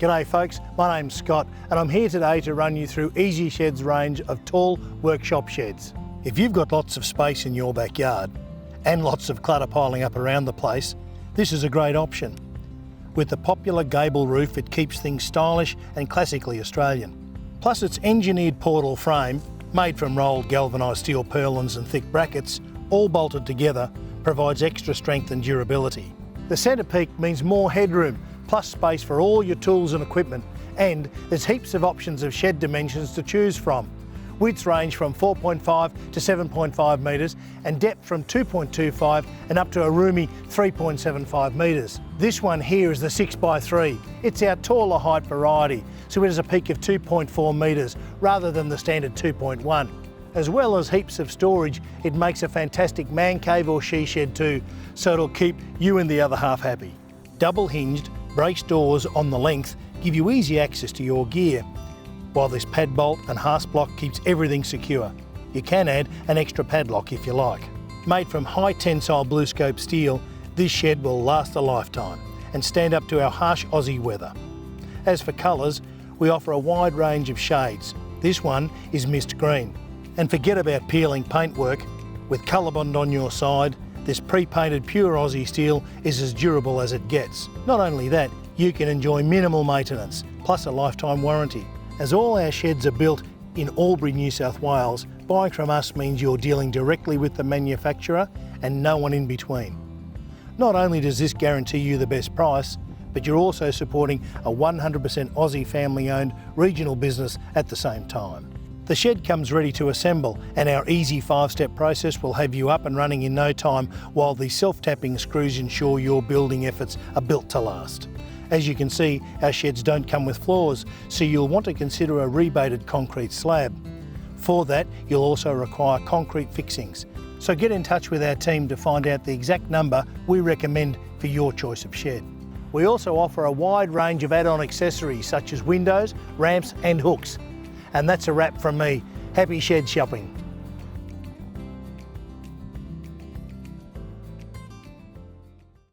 G'day folks, my name's Scott and I'm here today to run you through EasyShed's range of tall workshop sheds. If you've got lots of space in your backyard and lots of clutter piling up around the place, this is a great option. With the popular gable roof, it keeps things stylish and classically Australian. Plus its engineered portal frame, made from rolled galvanised steel purlins and thick brackets, all bolted together, provides extra strength and durability. The centre peak means more headroom, plus space for all your tools and equipment, and there's heaps of options of shed dimensions to choose from. Widths range from 4.5 to 7.5 metres and depth from 2.25 and up to a roomy 3.75 metres. This one here is the 6x3. It's our taller height variety, so it has a peak of 2.4 metres rather than the standard 2.1. As well as heaps of storage, it makes a fantastic man cave or she shed too, so it'll keep you and the other half happy. Double hinged, brace doors on the length give you easy access to your gear, while this pad bolt and hasp block keeps everything secure. You can add an extra padlock if you like. Made from high tensile blue scope steel, this shed will last a lifetime and stand up to our harsh Aussie weather. As for colours, we offer a wide range of shades. This one is mist green. And forget about peeling paintwork. With ColourBond on your side, this pre-painted pure Aussie steel is as durable as it gets. Not only that, you can enjoy minimal maintenance, plus a lifetime warranty. As all our sheds are built in Albury, New South Wales, buying from us means you're dealing directly with the manufacturer and no one in between. Not only does this guarantee you the best price, but you're also supporting a 100% Aussie family-owned regional business at the same time. The shed comes ready to assemble and our easy 5-step process will have you up and running in no time, while the self-tapping screws ensure your building efforts are built to last. As you can see, our sheds don't come with floors, so you'll want to consider a rebated concrete slab. For that, you'll also require concrete fixings. So get in touch with our team to find out the exact number we recommend for your choice of shed. We also offer a wide range of add-on accessories such as windows, ramps and hooks. And that's a wrap from me. Happy shed shopping.